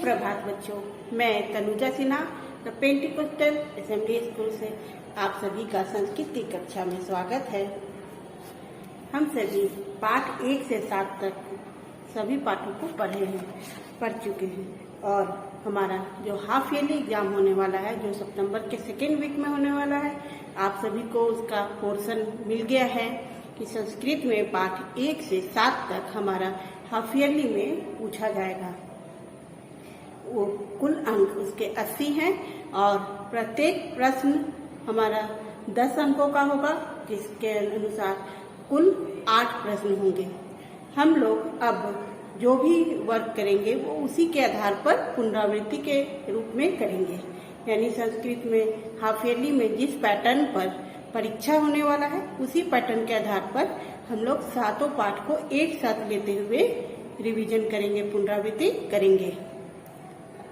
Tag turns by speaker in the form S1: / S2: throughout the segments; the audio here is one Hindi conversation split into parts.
S1: सुप्रभात बच्चों, मैं Tanuja Sinha the Pentecostal assembly school से आप सभी का संस्कृत की कक्षा में स्वागत है। हम सभी पाठ 1 से 7 तक सभी पाठों को पढ़ चुके हैं और हमारा जो हाफ ईयरली एग्जाम होने वाला है, जो सितंबर के सेकेंड वीक में होने वाला है, आप सभी को उसका पोर्शन मिल गया है कि संस्कृत में पाठ 1 से 7 तक हमारा हाफ ईयरली में पूछा जाएगा। वो कुल अंक उसके 80 हैं और प्रत्येक प्रश्न हमारा 10 अंकों का होगा, जिसके अनुसार कुल 8 प्रश्न होंगे। हम लोग अब जो भी वर्क करेंगे वो उसी के आधार पर पुनरावृत्ति के रूप में करेंगे। यानी संस्कृत में हाफ ईयरली में जिस पैटर्न पर परीक्षा होने वाला है उसी पैटर्न के आधार पर हम लोग 7 पाठ को एक साथ लेते हुए रिवीजन करेंगे, पुनरावृत्ति करेंगे।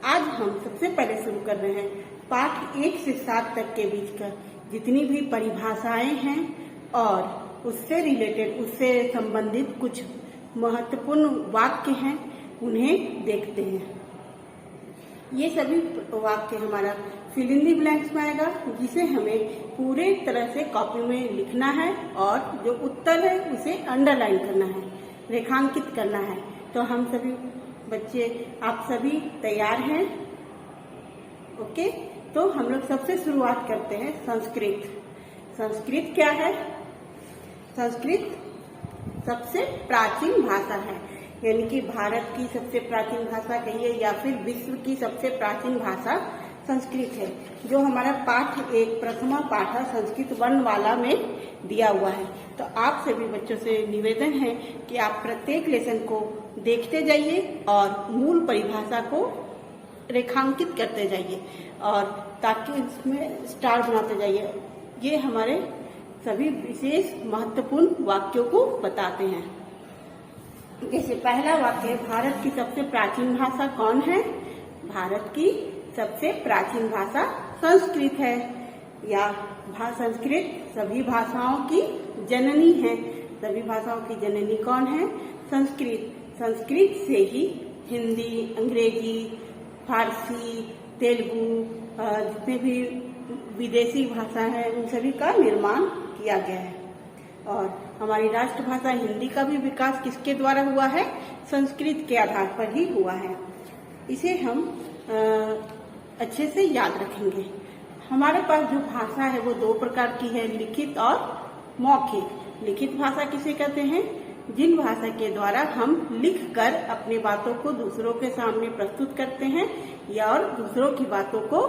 S1: आज हम सबसे पहले शुरू कर रहे हैं पाठ 1 से 7 तक के बीच का जितनी भी परिभाषाएं हैं और उससे रिलेटेड, उससे संबंधित कुछ महत्वपूर्ण वाक्य हैं, उन्हें देखते हैं। ये सभी वाक्य हमारा फिल इन द ब्लैंक्स में आएगा, जिसे हमें पूरे तरह से कॉपी में लिखना है और जो उत्तर है उसे अंडरलाइन करना है, रेखांकित करना है। तो हम सभी बच्चे, आप सभी तैयार हैं? ओके, तो हम लोग सबसे शुरुआत करते हैं संस्कृत। संस्कृत क्या है? संस्कृत सबसे प्राचीन भाषा है, यानी कि भारत की सबसे प्राचीन भाषा कहिए या फिर विश्व की सबसे प्राचीन भाषा संस्कृत है। जो हमारा पाठ 1 प्रथमा पाठ है संस्कृत वर्णमाला में दिया हुआ है। तो आप सभी बच्चों से निवेदन है कि आप प्रत्येक लेसन को देखते जाइए और मूल परिभाषा को रेखांकित करते जाइए और ताकि उसमें स्टार बनाते जाइए। ये हमारे सभी विशेष महत्वपूर्ण वाक्यों को बताते हैं। जैसे पहला वाक्य, भारत की सबसे प्राचीन भाषा कौन है? भारत की सबसे प्राचीन भाषा संस्कृत है, या संस्कृत सभी भाषाओं की जननी है। सभी भाषाओं की जननी कौन है? संस्कृत। संस्कृत से ही हिंदी, अंग्रेजी, फारसी, तेलुगु, जितने भी विदेशी भाषा है उन सभी का निर्माण किया गया है। और हमारी राष्ट्रभाषा हिंदी का भी विकास किसके द्वारा हुआ है? संस्कृत के आधार पर ही हुआ है। इसे हम अच्छे से याद रखेंगे। हमारे पास जो भाषा है वो 2 प्रकार की है, लिखित और मौखिक। लिखित भाषा किसे कहते हैं? जिन भाषा के द्वारा हम लिखकर अपनी बातों को दूसरों के सामने प्रस्तुत करते हैं या और दूसरों की बातों को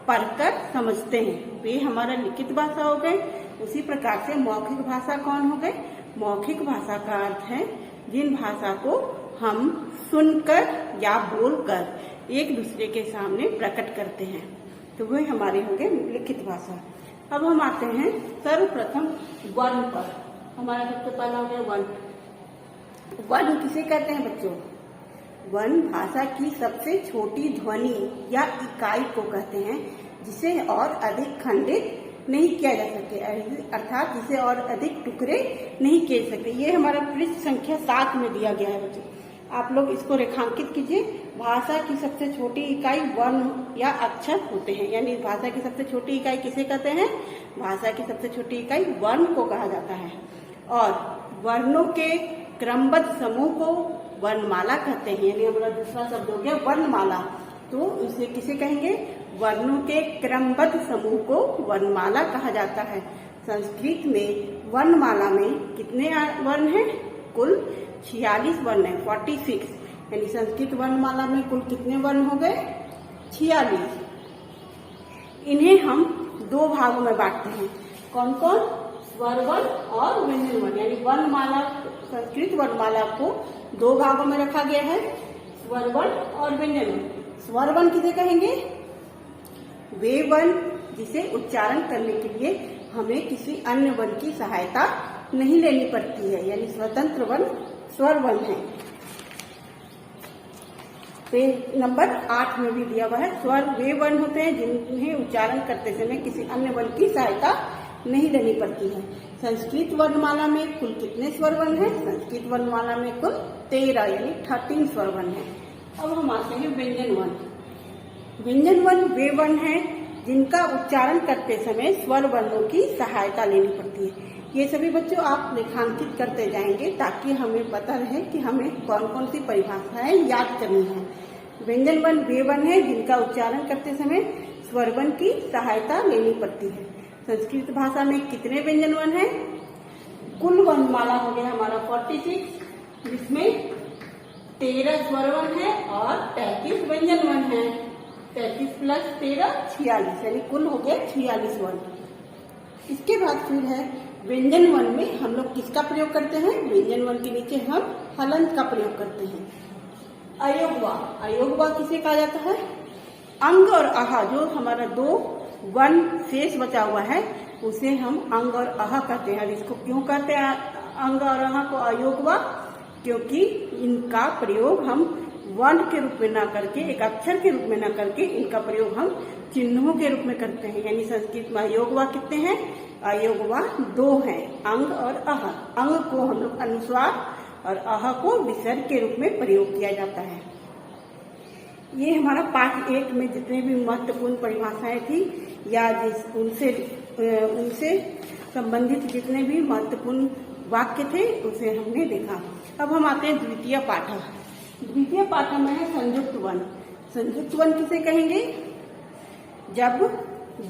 S1: पढ़कर समझते हैं, वे हमारा लिखित भाषा हो गए। उसी प्रकार से मौखिक भाषा कौन हो गए? मौखिक भाषा का अर्थ है जिन भाषा को हम सुनकर या बोलकर एक दूसरे के सामने प्रकट करते हैं, तो वे हमारे हो गए लिखित भाषा। अब हम आते हैं सर्वप्रथम वर्ण पर। हमारा सबसे पहला हो गया वर्ण। वर्ण किसे कहते हैं बच्चों? वर्ण भाषा की सबसे छोटी ध्वनि या इकाई को कहते हैं, जिसे और अधिक खंडित नहीं किया जा सके, अर्थात जिसे और अधिक टुकड़े नहीं किए जा सकते। ये हमारा पृष्ठ संख्या 7 में दिया गया है बच्चों। आप लोग इसको रेखांकित कीजिए। भाषा की सबसे छोटी इकाई वर्ण या अक्षर होते हैं। यानी भाषा की सबसे छोटी इकाई किसे कहते हैं? भाषा की सबसे छोटी इकाई वर्ण को कहा जाता है। और वर्णों के क्रमबद्ध समूह को वर्णमाला कहते हैं। यानी हमारा दूसरा शब्द हो गया वर्णमाला। तो इसे किसे कहेंगे? वर्णों के क्रमबद्ध समूह को वर्णमाला कहा जाता है। संस्कृत में वर्णमाला में कितने वर्ण हैं? कुल 46 वर्ण है, 46। यानी संस्कृत वर्णमाला में कुल कितने वर्ण हो गए? 46। इन्हें हम 2 भागों में बांटते हैं। कौन कौन? स्वर वर्ण और व्यंजन वर्ण। यानी वर्णमाला, संस्कृत वर्णमाला को 2 भागों में रखा गया है, स्वर वर्ण और व्यंजन वर्ण। स्वर वर्ण किसे कहेंगे? वे वर्ण जिसे उच्चारण करने के लिए हमें किसी अन्य वर्ण की सहायता नहीं लेनी पड़ती है, यानी स्वतंत्र वर्ण स्वर वर्ण है। पेज नंबर 8 में भी दिया हुआ है। स्वर वे वर्ण होते हैं जिन्हें उच्चारण करते समय किसी अन्य वर्ण की सहायता नहीं लेनी पड़ती है। संस्कृत वर्णमाला में कुल कितने स्वर वर्ण हैं? संस्कृत वर्णमाला में कुल 13 यानी 13 स्वर वर्ण है। अब हम आते हैं व्यंजन वर्ण। व्यंजन वर्ण वे वर्ण हैं जिनका उच्चारण करते समय स्वर वर्णों की सहायता लेनी पड़ती है। ये सभी बच्चों आप रेखांकित करते जाएंगे ताकि हमें पता रहे कि हमें कौन कौन सी परिभाषाएं याद करनी है। व्यंजन वर्ण वे वर्ण है जिनका उच्चारण करते समय स्वर वर्ण की सहायता लेनी पड़ती है। संस्कृत भाषा में कितने व्यंजन वर्ण हैं? कुल वर्णमाला हो गया हमारा 46, जिसमें 13 स्वर वर्ण है और 33 व्यंजन वर्ण है। 33 प्लस 13 46, यानी कुल हो गया 46 वर्ण। इसके बाद फिर है व्यंजन वर्ण में हम लोग किसका प्रयोग करते हैं? व्यंजन वर्ण के नीचे हम हलंत का प्रयोग करते हैं। अयोगवा, अयोगवा किसे कहा जाता है? अंग और आहा, जो हमारा 2 वर्ण शेष बचा हुआ है उसे हम अंग और आहा कहते हैं। इसको क्यों कहते हैं अंग और आहा को अयोगवा? क्योंकि इनका प्रयोग हम वर्ण के रूप में ना करके, एक अक्षर के रूप में ना करके, इनका प्रयोग हम चिन्हों के रूप में करते हैं। यानी संस्कृत में अयोगवा कितने हैं? अयोगवा 2 हैं, अंग और आहा। अंग को हम लोग अनुस्वार और आहा को विसर्ग के रूप में प्रयोग किया जाता है। ये हमारा पाठ 1 में जितने भी महत्वपूर्ण परिभाषाएं थी या उनसे संबंधित जितने भी महत्वपूर्ण वाक्य थे उसे हमने देखा। अब हम आते हैं द्वितीय पाठ। द्वितीय पाठ में है संयुक्त वर्ण। संयुक्त वर्ण किसे कहेंगे? जब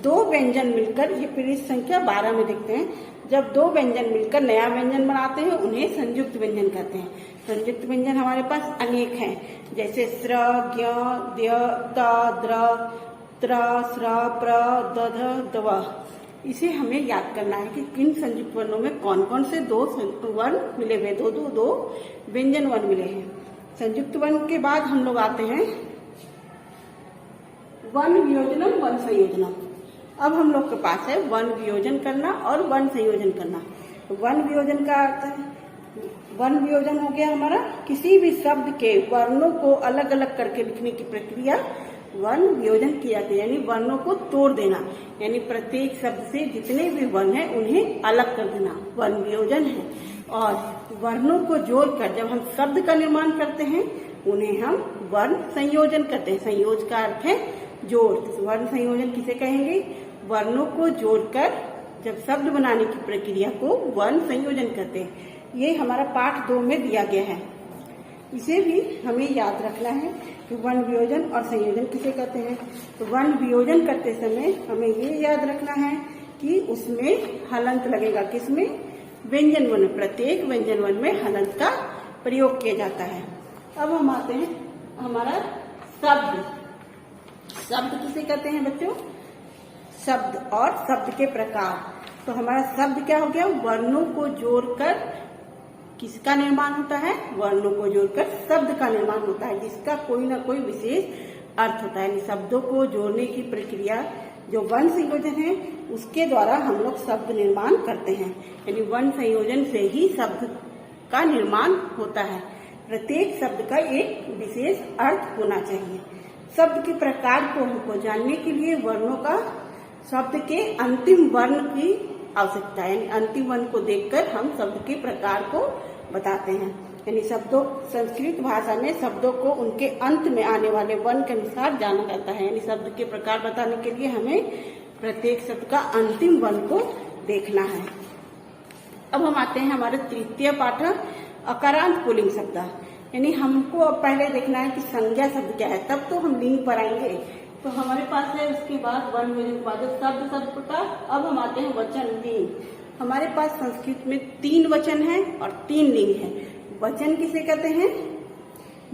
S1: 2 व्यंजन मिलकर, ये पृष्ठ संख्या 12 में देखते हैं, जब 2 व्यंजन मिलकर नया व्यंजन बनाते हैं उन्हें संयुक्त व्यंजन कहते हैं। संयुक्त व्यंजन हमारे पास अनेक हैं, जैसे स्र, ज्ञ, द्य, त, द्र, त्र, स्र, प्र, दध, दव। इसे हमें याद करना है कि किन संयुक्त वर्णों में कौन कौन से 2 वर्ण मिले हुए, दो व्यंजन वर्ण मिले हैं। संयुक्त वर्ण के बाद हम लोग आते हैं वर्ण वियोजनम, वर्ण संयोजनम। अब हम लोग के पास है वर्ण वियोजन करना और वर्ण संयोजन करना। वर्ण वियोजन का अर्थ है, वर्ण वियोजन हो गया हमारा किसी भी शब्द के वर्णों को अलग अलग करके लिखने की प्रक्रिया वर्ण वियोजन की जाती है। यानी वर्णों को तोड़ देना, यानी प्रत्येक शब्द से जितने भी वर्ण हैं उन्हें अलग कर देना, वर्ण वियोजन है। और वर्णों को जोड़कर जब हम शब्द का निर्माण करते हैं उन्हें हम वर्ण संयोजन करते हैं। संयोज का अर्थ है जोड़। वर्ण संयोजन किसे कहेंगे? वर्णों को जोड़कर जब शब्द बनाने की प्रक्रिया को वर्ण संयोजन करते हैं। ये हमारा पाठ 2 में दिया गया है, इसे भी हमें याद रखना है कि वर्ण वियोजन और संयोजन किसे कहते हैं। तो वर्ण वियोजन करते समय हमें ये याद रखना है कि उसमें हलंत लगेगा। किसमें? व्यंजन वर्ण। प्रत्येक व्यंजन वर्ण में हलंत का प्रयोग किया जाता है। अब हम आते हैं हमारा शब्द। शब्द किसे कहते हैं बच्चों? शब्द और शब्द के प्रकार। तो हमारा शब्द क्या हो गया? वर्णों को जोड़कर किसका निर्माण होता है? वर्णों को जोड़कर शब्द का निर्माण होता है, जिसका कोई ना कोई विशेष अर्थ होता है। शब्दों को जोड़ने की प्रक्रिया जो वर्ण संयोजन है उसके द्वारा हम लोग शब्द निर्माण करते हैं। यानी वर्ण संयोजन से ही शब्द का निर्माण होता है। प्रत्येक शब्द का एक विशेष अर्थ होना चाहिए। शब्द के प्रकार को हमको जानने के लिए वर्णों का शब्द के अंतिम वर्ण की आवश्यकता है। यानी अंतिम वर्ण को देखकर हम शब्द के प्रकार को बताते हैं। यानी शब्दों, संस्कृत भाषा में शब्दों को उनके अंत में आने वाले वर्ण के अनुसार जाना जाता है। यानी शब्द के प्रकार बताने के लिए हमें प्रत्येक शब्द का अंतिम वर्ण को देखना है। अब हम आते हैं हमारे तृतीय पाठ, अकारांत पुल्लिंग शब्द। यानी हमको अब पहले देखना है कि संज्ञा शब्द क्या है, तब तो हम लिंग पर आएंगे। तो हमारे पास है उसके बाद वर्ण वियोजन के बाद शब्द प्रकार। अब हम आते हैं वचन लिंग। हमारे पास संस्कृत में 3 वचन है और 3 लिंग है। वचन किसे कहते हैं?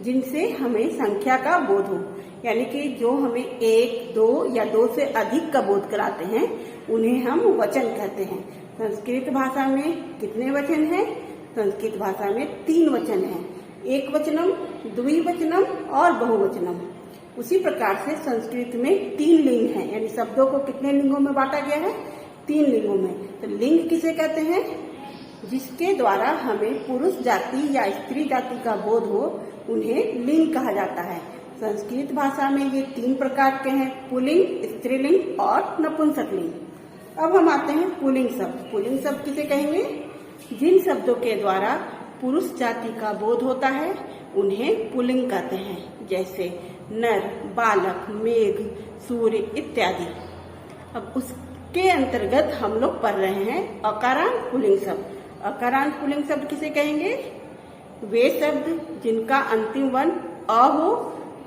S1: जिनसे हमें संख्या का बोध हो, यानी कि जो हमें 1, 2 या 2 से अधिक का बोध कराते हैं उन्हें हम वचन कहते हैं। संस्कृत भाषा में कितने वचन हैं? संस्कृत भाषा में 3 वचन हैं, एक वचनम, द्विवचनम और बहुवचनम। उसी प्रकार से संस्कृत में 3 लिंग हैं। यानी शब्दों को कितने लिंगों में बांटा गया है? 3 लिंगों में। तो लिंग किसे कहते हैं? जिसके द्वारा हमें पुरुष जाति या स्त्री जाति का बोध हो उन्हें लिंग कहा जाता है। संस्कृत भाषा में ये 3 प्रकार के हैं, पुल्लिंग, स्त्रीलिंग और नपुंसकलिंग। अब हम आते हैं पुल्लिंग शब्द। पुल्लिंग शब्द किसे कहेंगे? जिन शब्दों के द्वारा पुरुष जाति का बोध होता है उन्हें पुल्लिंग कहते हैं। जैसे नर, बालक, मेघ, सूर्य इत्यादि। अब उसके अंतर्गत हम लोग पढ़ रहे हैं अकारांत पुल्लिंग शब्द। अकारांत पुल्लिंग शब्द किसे कहेंगे? वे शब्द जिनका अंतिम वर्ण अ हो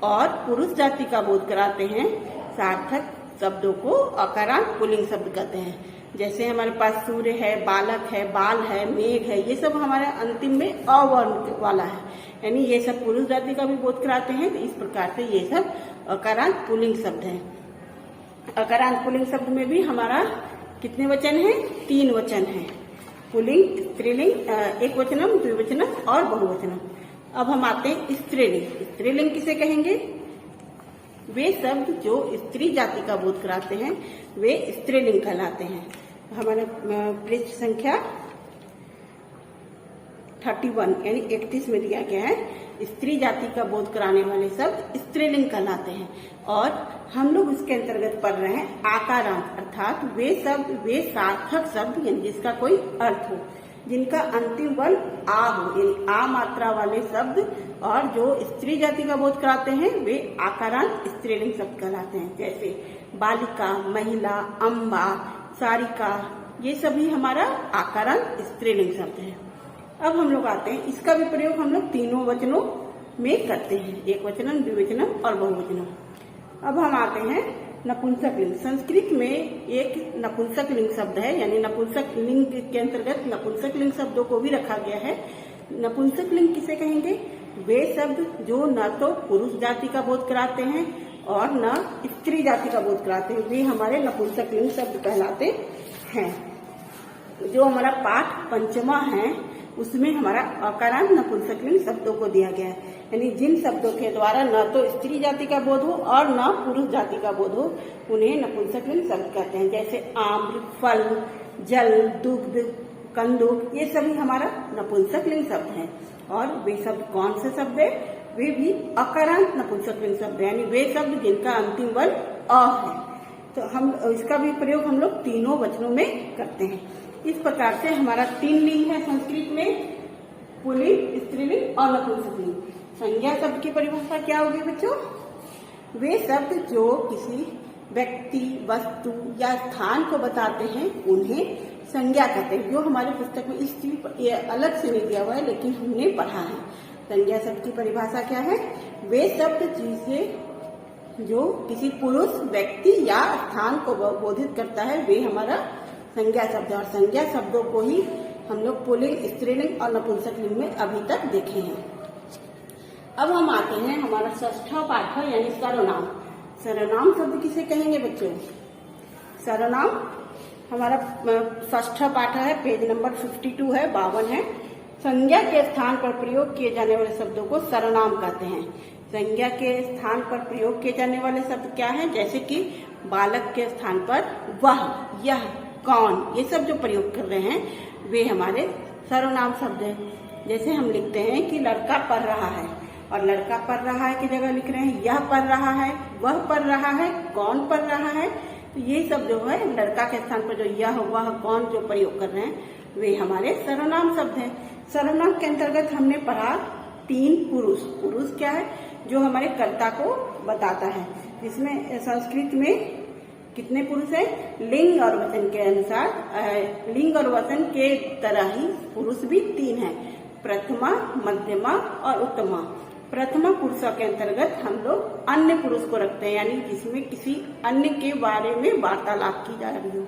S1: और पुरुष जाति का बोध कराते हैं, सार्थक शब्दों को अकारांत पुल्लिंग शब्द कहते हैं। जैसे हमारे पास सूर्य है, बालक है, बाल है, मेघ है, ये सब हमारे अंतिम में अ वर्ण वाला है, यानी ये सब पुरुष जाति का भी बोध कराते हैं। तो इस प्रकार से ये सब अकारांत पुल्लिंग शब्द हैं। अकारांत पुल्लिंग शब्द में भी हमारा कितने वचन है? 3 वचन है। पुल्लिंग, स्त्रीलिंग, एक वचनम, द्विवचनम और बहुवचनम। अब हम आते हैं स्त्रीलिंग। स्त्रीलिंग किसे कहेंगे? वे शब्द जो स्त्री जाति का बोध कराते हैं वे स्त्रीलिंग कहलाते हैं। हमारे पृष्ठ संख्या 31 यानी 31 में दिया गया है, स्त्री जाति का बोध कराने वाले शब्द स्त्रीलिंग कहलाते हैं। और हम लोग उसके अंतर्गत पढ़ रहे हैं आकारांत, अर्थात वे शब्द, वे सार्थक शब्द यानी जिसका कोई अर्थ हो, जिनका अंतिम वर्ण आ हो, यानी आ मात्रा वाले शब्द, और जो स्त्री जाति का बोध कराते हैं वे आकारांत स्त्रीलिंग शब्द कहलाते हैं। जैसे बालिका, महिला, अम्बा, सारिका, ये सभी हमारा आकारांत स्त्रीलिंग शब्द है। अब हम लोग आते हैं, इसका भी प्रयोग हम लोग तीनों वचनों में करते हैं, एक वचनम, द्विवचनम और बहुवचनम। अब हम आते हैं नपुंसक लिंग। संस्कृत में एक नपुंसक लिंग शब्द है, यानी नपुंसक लिंग के अंतर्गत नपुंसक लिंग शब्दों को भी रखा गया है। नपुंसक लिंग किसे कहेंगे? वे शब्द जो न तो पुरुष जाति का बोध कराते हैं और न स्त्री जाति का बोध कराते हैं, वे हमारे नपुंसक लिंग शब्द कहलाते हैं। जो हमारा पाठ 5वां है उसमें हमारा अकारांत नपुंसक लिंग शब्दों को दिया गया है, यानी जिन शब्दों के द्वारा न तो स्त्री जाति का बोध हो और न पुरुष जाति का बोध हो, उन्हें नपुंसक लिंग शब्द कहते हैं। जैसे आम्र, फल, जल, दुग्ध, कंदुक, ये सभी हमारा नपुंसक लिंग शब्द हैं। और वे शब्द कौन से शब्द है? वे भी अकारांत नपुंसक लिंग शब्द है, यानी वे शब्द जिनका अंतिम वर्ण अ है। तो हम इसका भी प्रयोग हम लोग तीनों वचनों में करते हैं। इस प्रकार से हमारा 3 लिंग है संस्कृत में, पुल्लिंग, स्त्रीलिंग और नपुंसक लिंग। संज्ञा शब्द की परिभाषा क्या होगी बच्चों? वे शब्द जो किसी व्यक्ति, वस्तु या स्थान को बताते हैं उन्हें संज्ञा कहते हैं। जो हमारे पुस्तक में इस चीज ये अलग से नहीं दिया हुआ है, लेकिन हमने पढ़ा है। संज्ञा शब्द की परिभाषा क्या है? वे शब्द जिसे जो किसी पुरुष, व्यक्ति या स्थान को बोधित करता है वे हमारा संज्ञा शब्द। और संज्ञा शब्दों को ही हम लोग पुल्लिंग, स्त्रीलिंग और नपुंसक लिंग में अभी तक देखे हैं। अब हम आते हैं हमारा 6वां पाठ है, यानी सर्वनाम। सर्वनाम शब्द किसे कहेंगे बच्चों? सर्वनाम हमारा 6वां पाठ है, पेज नंबर 52 है, 52 है। संज्ञा के स्थान पर प्रयोग किए जाने वाले शब्दों को सर्वनाम कहते हैं। संज्ञा के स्थान पर प्रयोग किए जाने वाले शब्द क्या है? जैसे कि बालक के स्थान पर वह, यह, कौन, ये सब जो प्रयोग कर रहे हैं वे हमारे सर्वनाम शब्द हैं। जैसे हम लिखते हैं कि लड़का पढ़ रहा है, और लड़का पढ़ रहा है की जगह लिख रहे हैं यह पढ़ रहा है, वह पढ़ रहा है, कौन पढ़ रहा है। तो ये सब जो है लड़का के स्थान पर जो यह, वह, कौन जो प्रयोग कर रहे हैं वे हमारे सर्वनाम शब्द हैं। सर्वनाम के अंतर्गत हमने पढ़ा 3 पुरुष। पुरुष क्या है? जो हमारे कर्ता को बताता है। इसमें संस्कृत में कितने पुरुष हैं? लिंग और वचन के अनुसार, लिंग और वचन के तरह ही पुरुष भी 3 हैं, प्रथमा, मध्यमा और उत्तमा। प्रथमा पुरुषों के अंतर्गत हम लोग अन्य पुरुष को रखते हैं, यानी जिसमें किसी अन्य के बारे में वार्तालाप की जा रही हो।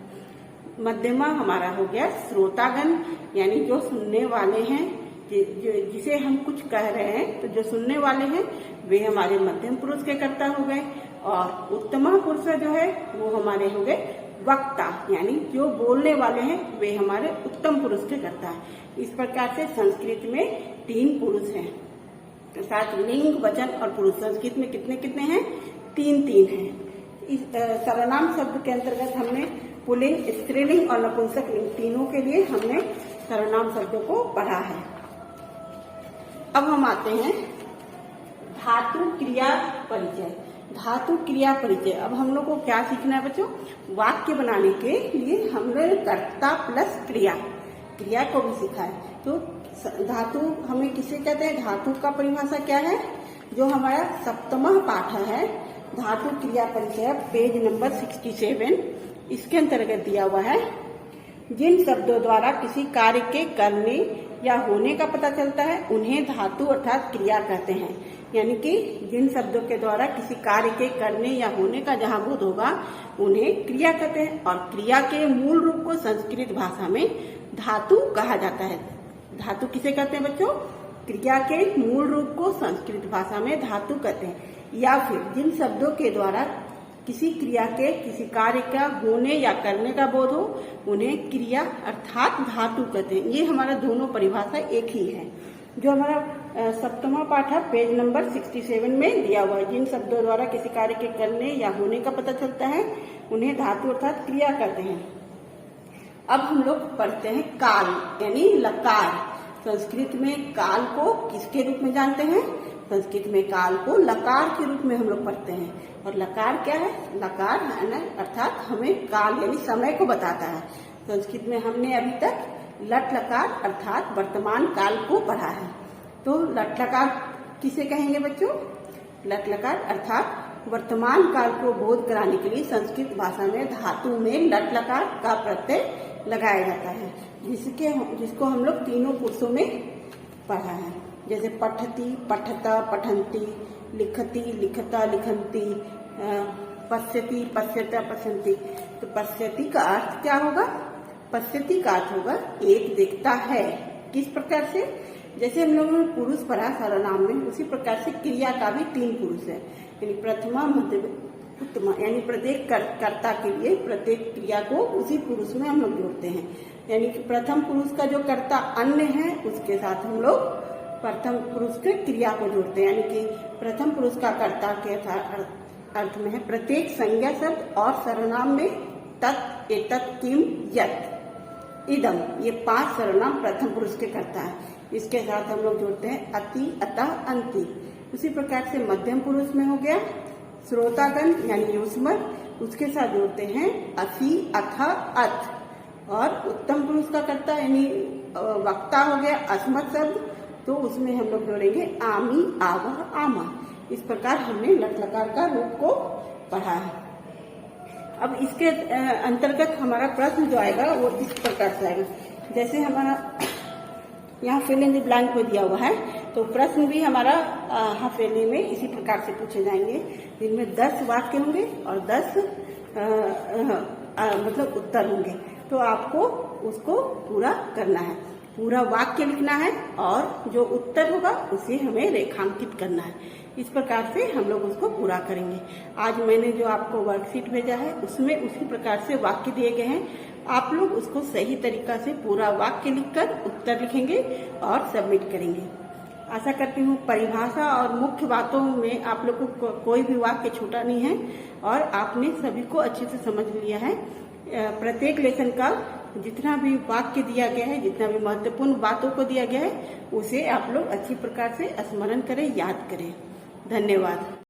S1: मध्यमा हमारा हो गया श्रोतागण, यानी जो सुनने वाले हैं, जिसे हम कुछ कह रहे हैं तो जो सुनने वाले हैं वे हमारे मध्यम पुरुष के कर्ता हो गए। और उत्तमा पुरुष जो है वो हमारे हो गए वक्ता, यानी जो बोलने वाले हैं वे हमारे उत्तम पुरुष के कर्ता है। इस प्रकार से संस्कृत में 3 पुरुष हैं, साथ लिंग, वचन और पुरुष। संस्कृत में कितने कितने हैं? 3 हैं। इस सर्वनाम शब्द के अंतर्गत हमने पुल्लिंग, स्त्रीलिंग और नपुंसक लिंग तीनों के लिए हमने सर्वनाम शब्दों को पढ़ा है। अब हम आते हैं धातु क्रिया परिचय। धातु क्रिया परिचय। अब हम लोग को क्या सीखना है बच्चों? वाक्य बनाने के लिए हमने कर्ता प्लस क्रिया, क्रिया को भी सीखा है। तो धातु हमें किसे कहते हैं? धातु का परिभाषा क्या है? जो हमारा 7वां पाठ है धातु क्रिया परिचय, पेज नंबर 67, इसके अंतर्गत दिया हुआ है जिन शब्दों द्वारा किसी कार्य के करने या होने का पता चलता है उन्हें धातु अर्थात क्रिया कहते हैं। यानी कि जिन शब्दों के द्वारा किसी कार्य के करने या होने का जहाँ बोध होगा उन्हें क्रिया कहते हैं। और क्रिया के मूल रूप को संस्कृत भाषा में धातु कहा जाता है। धातु किसे कहते हैं बच्चों? क्रिया के मूल रूप को संस्कृत भाषा में धातु कहते हैं। या फिर जिन शब्दों के द्वारा किसी क्रिया के किसी कार्य का होने या करने का बोध हो उन्हें क्रिया अर्थात धातु कहते हैं। ये हमारा दोनों परिभाषा एक ही है। जो हमारा 7वां पाठ है पेज नंबर 67 में दिया हुआ है, जिन शब्दों द्वारा किसी कार्य के करने या होने का पता चलता है उन्हें धातु अर्थात क्रिया कहते हैं। अब हम लोग पढ़ते हैं काल यानी लकार। संस्कृत में काल को किसके रूप में जानते हैं? संस्कृत में काल को लकार के रूप में हम लोग पढ़ते हैं। और लकार क्या है? लकार है ना, अर्थात हमें काल यानी समय को बताता है। संस्कृत में हमने अभी तक लट लकार अर्थात वर्तमान काल को पढ़ा है। तो लट लकार किसे कहेंगे बच्चों? लट लकार अर्थात वर्तमान काल को बोध कराने के लिए संस्कृत भाषा में धातु में लट लकार का प्रत्यय लगाया जाता है, जिसको हम लोग तीनों पुरुषों में पढ़ा है। जैसे पठती, पठता, पठंती, लिखती, लिखता, लिखंती, पश्यति, पश्यता, पश्यंती। तो पश्यति का अर्थ क्या होगा? पश्यति का अर्थ होगा एक देखता है। किस प्रकार से? जैसे हम लोगों ने पुरुष पढ़ा सर्वनाम में, उसी प्रकार से क्रिया का भी 3 पुरुष है, यानी प्रथमा, मध्यम, उत्तमा। यानी प्रत्येक कर्ता के लिए प्रत्येक क्रिया को उसी पुरुष में हम लोग जोड़ते हैं। यानी कि प्रथम पुरुष का जो कर्ता अन्य है उसके साथ हम लोग प्रथम पुरुष के क्रिया को जोड़ते हैं। यानी कि प्रथम पुरुष का कर्ता के अर्थ में है प्रत्येक संज्ञा शब्द और सर्वनाम में तत्, एतत्, किम, यत्, इदम, ये 5 सर्वनाम प्रथम पुरुष के कर्ता है। इसके साथ हम लोग जोड़ते हैं अति, अतः, अंति। उसी प्रकार से मध्यम पुरुष में हो गया श्रोतागण यानी युष्मत्, उसके साथ जोड़ते हैं असि, अथ, अथ। और उत्तम पुरुष का कर्ता यानी वक्ता हो गया अस्मत् शब्द, तो उसमें हम लोग जोड़ेंगे आमी, आवह, आमा। इस प्रकार हमने लट लकार का रूप को पढ़ा है। अब इसके अंतर्गत हमारा प्रश्न जो आएगा वो इस प्रकार से आएगा। जैसे हमारा यहाँ फिल इन द ब्लैंक को दिया हुआ है, तो प्रश्न भी हमारा हाफेली में इसी प्रकार से पूछे जाएंगे, जिनमें 10 वाक्य होंगे और 10 मतलब उत्तर होंगे। तो आपको उसको पूरा करना है, पूरा वाक्य लिखना है और जो उत्तर होगा उसे हमें रेखांकित करना है। इस प्रकार से हम लोग उसको पूरा करेंगे। आज मैंने जो आपको वर्कशीट भेजा है उसमें उसी प्रकार से वाक्य दिए गए हैं। आप लोग उसको सही तरीका से पूरा वाक्य लिखकर उत्तर लिखेंगे और सबमिट करेंगे। आशा करती हूँ परिभाषा और मुख्य बातों में आप लोगों को कोई भी वाक्य छूटा नहीं है और आपने सभी को अच्छे से समझ लिया है। प्रत्येक लेसन का जितना भी वाक्य दिया गया है, जितना भी महत्वपूर्ण बातों को दिया गया है, उसे आप लोग अच्छी प्रकार से स्मरण करें, याद करें। धन्यवाद।